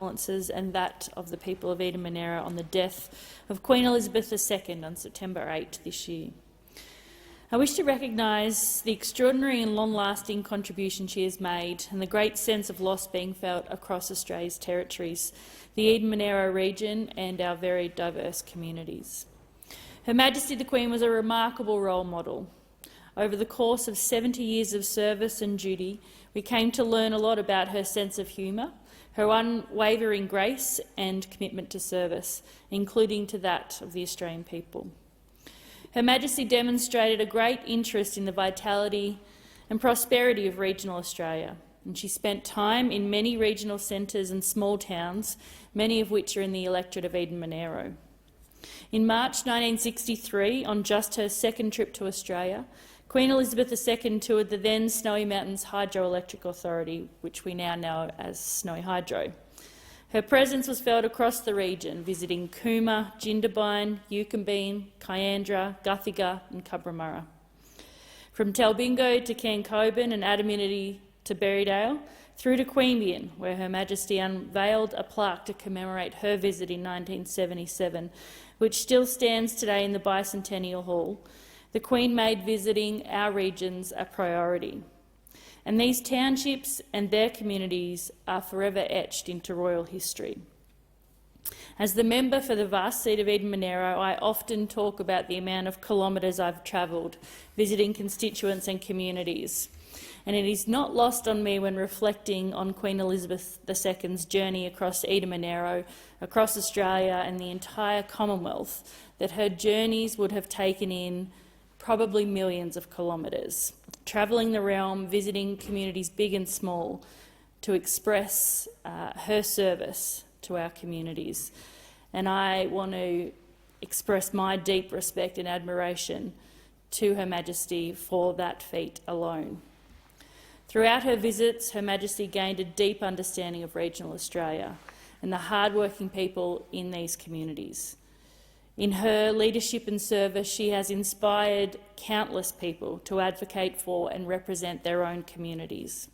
condolences and that of the people of Eden Monaro on the death of Queen Elizabeth II on September 8 this year. I wish to recognise the extraordinary and long-lasting contribution she has made and the great sense of loss being felt across Australia's territories, the Eden Monaro region and our very diverse communities. Her Majesty the Queen was a remarkable role model. Over the course of 70 years of service and duty, we came to learn a lot about her sense of humour, her unwavering grace and commitment to service, including to that of the Australian people. Her Majesty demonstrated a great interest in the vitality and prosperity of regional Australia, and she spent time in many regional centres and small towns, many of which are in the electorate of Eden Monaro. In March 1963, on just her second trip to Australia, Queen Elizabeth II toured the then Snowy Mountains Hydroelectric Authority, which we now know as Snowy Hydro. Her presence was felt across the region, visiting Cooma, Jindabyne, Yukonbean, Kyandra, Guthiga and Cubramurra. From Talbingo to Cancoban and Adaminity to Berrydale, through to Queanbeyan, where Her Majesty unveiled a plaque to commemorate her visit in 1977, which still stands today in the Bicentennial Hall. The Queen made visiting our regions a priority. And these townships and their communities are forever etched into royal history. As the member for the vast seat of Eden Monaro, I often talk about the amount of kilometres I've travelled visiting constituents and communities. And it is not lost on me when reflecting on Queen Elizabeth II's journey across Eden Monaro, across Australia and the entire Commonwealth, that her journeys would have taken in probably millions of kilometres, travelling the realm, visiting communities big and small, to express her service to our communities. And I want to express my deep respect and admiration to Her Majesty for that feat alone. Throughout her visits, Her Majesty gained a deep understanding of regional Australia and the hard-working people in these communities. In her leadership and service, she has inspired countless people to advocate for and represent their own communities.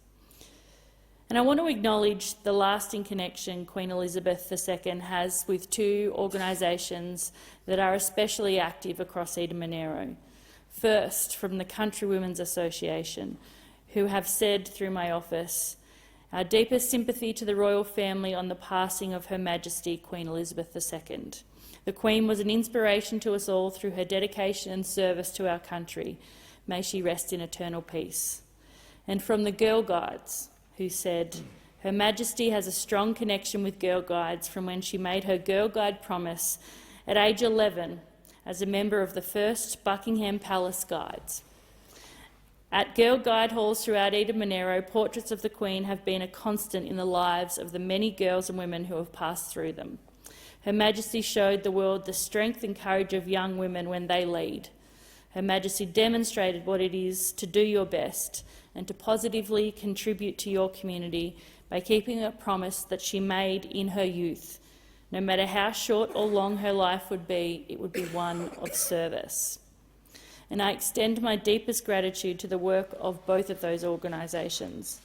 And I want to acknowledge the lasting connection Queen Elizabeth II has with two organisations that are especially active across Eden Monaro. First, from the Country Women's Association, who have said through my office, our deepest sympathy to the royal family on the passing of Her Majesty Queen Elizabeth II. The Queen was an inspiration to us all through her dedication and service to our country. May she rest in eternal peace. And from the Girl Guides, who said, Her Majesty has a strong connection with Girl Guides from when she made her Girl Guide promise at age 11 as a member of the first Buckingham Palace Guides. At Girl Guide halls throughout Eden Monaro, portraits of the Queen have been a constant in the lives of the many girls and women who have passed through them. Her Majesty showed the world the strength and courage of young women when they lead. Her Majesty demonstrated what it is to do your best and to positively contribute to your community by keeping a promise that she made in her youth. No matter how short or long her life would be, it would be one of service. And I extend my deepest gratitude to the work of both of those organisations.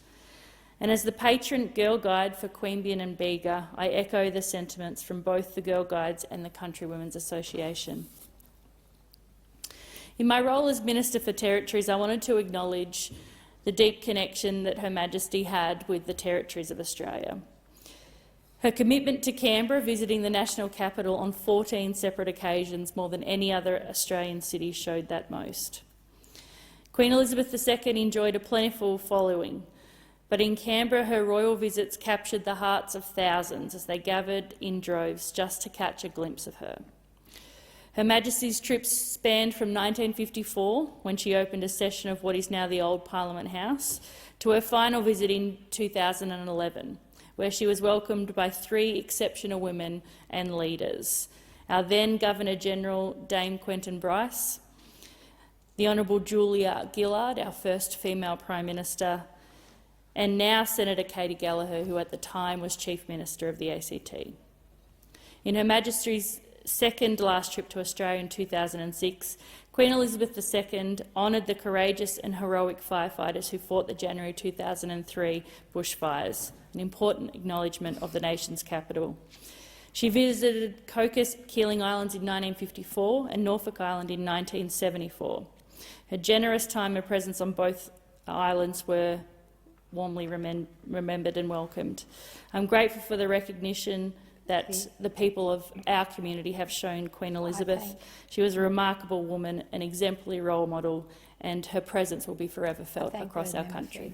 And as the patron Girl Guide for Queanbeyan and Bega, I echo the sentiments from both the Girl Guides and the Country Women's Association. In my role as Minister for Territories, I wanted to acknowledge the deep connection that Her Majesty had with the territories of Australia. Her commitment to Canberra, visiting the national capital on 14 separate occasions, more than any other Australian city, showed that most. Queen Elizabeth II enjoyed a plentiful following, but in Canberra her royal visits captured the hearts of thousands as they gathered in droves just to catch a glimpse of her. Her Majesty's trips spanned from 1954, when she opened a session of what is now the old Parliament House, to her final visit in 2011, where she was welcomed by 3 exceptional women and leaders: our then Governor-General Dame Quentin Bryce, the Honourable Julia Gillard, our first female Prime Minister, and now Senator Katy Gallagher, who at the time was Chief Minister of the ACT. In Her Majesty's second last trip to Australia in 2006, Queen Elizabeth II honoured the courageous and heroic firefighters who fought the January 2003 bushfires, an important acknowledgement of the nation's capital. She visited Cocos Keeling Islands in 1954 and Norfolk Island in 1974. Her generous time and presence on both islands were warmly remembered and welcomed. I'm grateful for the recognition that the people of our community have shown Queen Elizabeth. She was a remarkable woman, an exemplary role model, and her presence will be forever felt across our country.